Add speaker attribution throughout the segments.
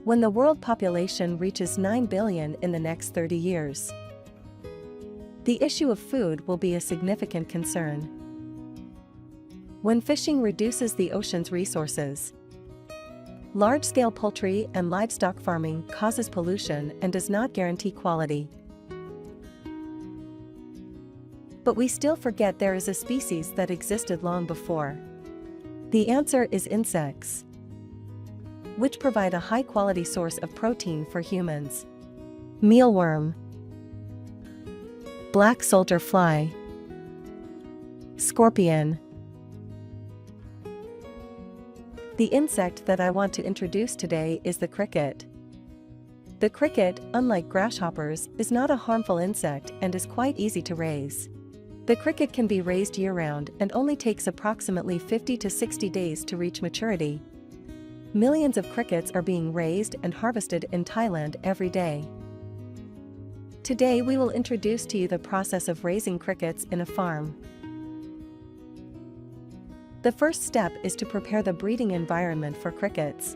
Speaker 1: when the world population reaches 9 billion in the next 30 years. The issue of food will be a significant concern. When fishing reduces the ocean's resources. Large-scale poultry and livestock farming causes pollution and does not guarantee quality. But we still forget there is a species that existed long before. The answer is insects, which provide a high-quality source of protein for humans. Mealworm, black soldier fly, scorpion. The insect that I want to introduce today is the cricket. The cricket, unlike grasshoppers, is not a harmful insect and is quite easy to raise. The cricket can be raised year-round and only takes approximately 50 to 60 days to reach maturity. Millions of crickets are being raised and harvested in Thailand every day. Today we will introduce to you the process of raising crickets in a farm. The first step is to prepare the breeding environment for crickets.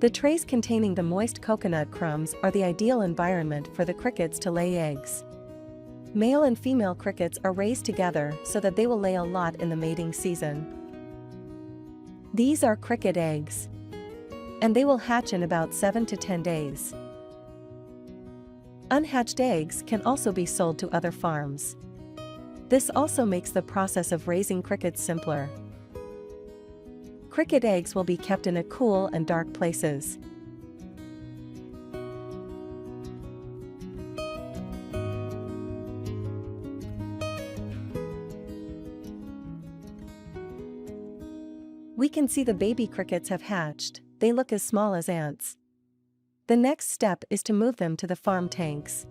Speaker 1: The trays containing the moist coconut crumbs are the ideal environment for the crickets to lay eggs. Male and female crickets are raised together so that they will lay a lot in the mating season. These are cricket eggs, and they will hatch in about 7 to 10 days. Unhatched eggs can also be sold to other farms. This also makes the process of raising crickets simpler. Cricket eggs will be kept in cool and dark places. We can see the baby crickets have hatched. They look as small as ants. The next step is to move them to the farm tanks.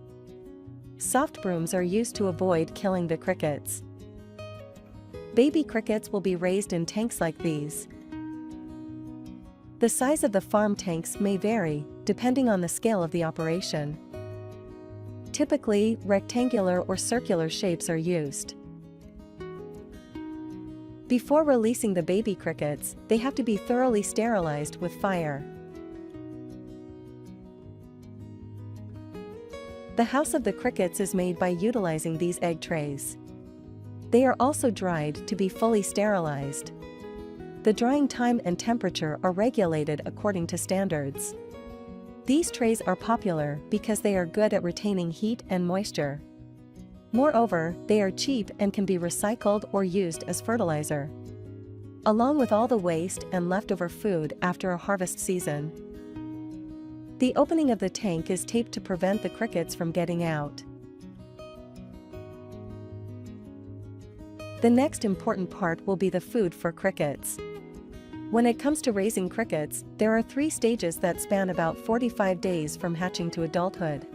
Speaker 1: Soft brooms are used to avoid killing the crickets. Baby crickets will be raised in tanks like these. The size of the farm tanks may vary, depending on the scale of the operation. Typically, rectangular or circular shapes are used. Before releasing the baby crickets, they have to be thoroughly sterilized with fire. The house of the crickets is made by utilizing these egg trays. They are also dried to be fully sterilized. The drying time and temperature are regulated according to standards. These trays are popular because they are good at retaining heat and moisture. Moreover, they are cheap and can be recycled or used as fertilizer, along with all the waste and leftover food after a harvest season. The opening of the tank is taped to prevent the crickets from getting out. The next important part will be the food for crickets. When it comes to raising crickets, there are 3 stages that span about 45 days from hatching to adulthood.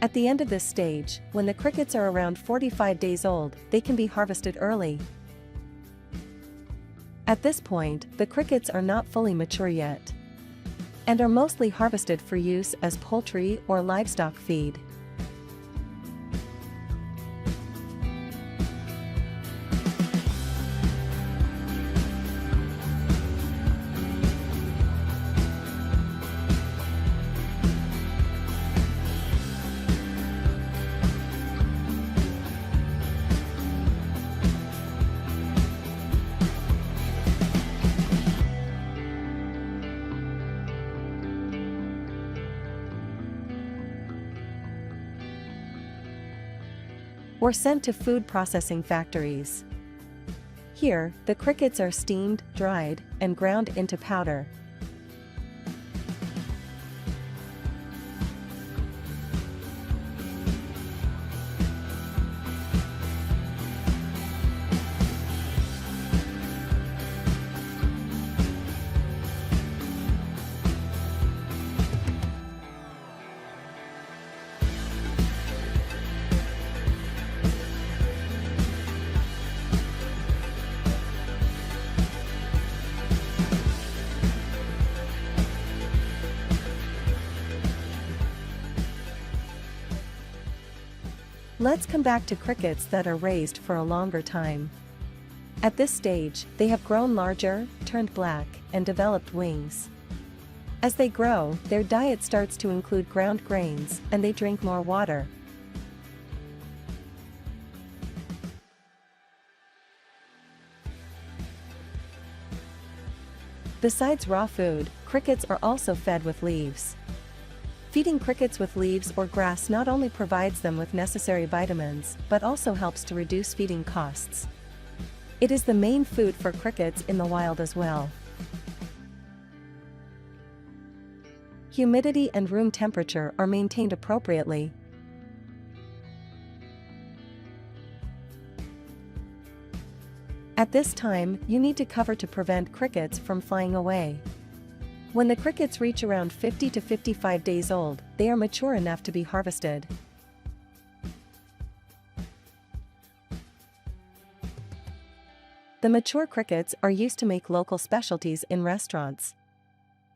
Speaker 1: At the end of this stage, when the crickets are around 45 days old, they can be harvested early. At this point, the crickets are not fully mature yet, and are mostly harvested for use as poultry or livestock feed. or sent to food processing factories. Here, the crickets are steamed, dried, and ground into powder. Let's come back to crickets that are raised for a longer time. At this stage, they have grown larger, turned black, and developed wings. As they grow, their diet starts to include ground grains, and they drink more water. Besides raw food, crickets are also fed with leaves. Feeding crickets with leaves or grass not only provides them with necessary vitamins, but also helps to reduce feeding costs. It is the main food for crickets in the wild as well. Humidity and room temperature are maintained appropriately. At this time, you need to cover to prevent crickets from flying away. When the crickets reach around 50 to 55 days old, they are mature enough to be harvested. The mature crickets are used to make local specialties in restaurants.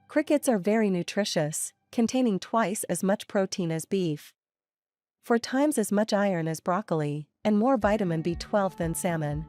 Speaker 1: Crickets are very nutritious, containing twice as much protein as beef, 4 times as much iron as broccoli, and more vitamin B12 than salmon.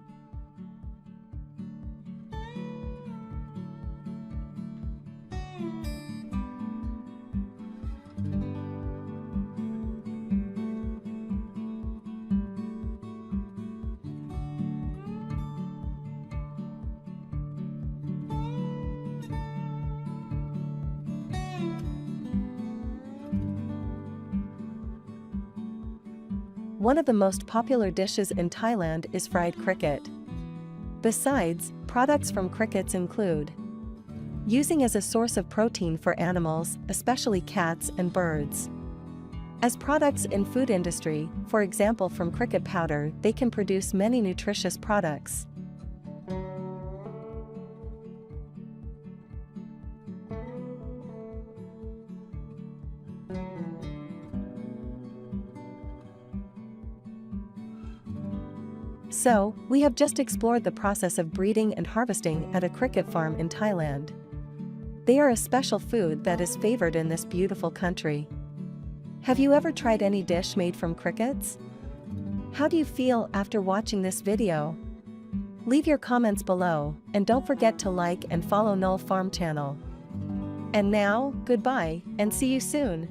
Speaker 1: One of the most popular dishes in Thailand is fried cricket. Besides, products from crickets include using as a source of protein for animals, especially cats and birds. As products in food industry, for example from cricket powder, they can produce many nutritious products. So, we have just explored the process of breeding and harvesting at a cricket farm in Thailand. They are a special food that is favored in this beautiful country. Have you ever tried any dish made from crickets? How do you feel after watching this video? Leave your comments below, and don't forget to like and follow noalfarm channel. And now, goodbye, and see you soon.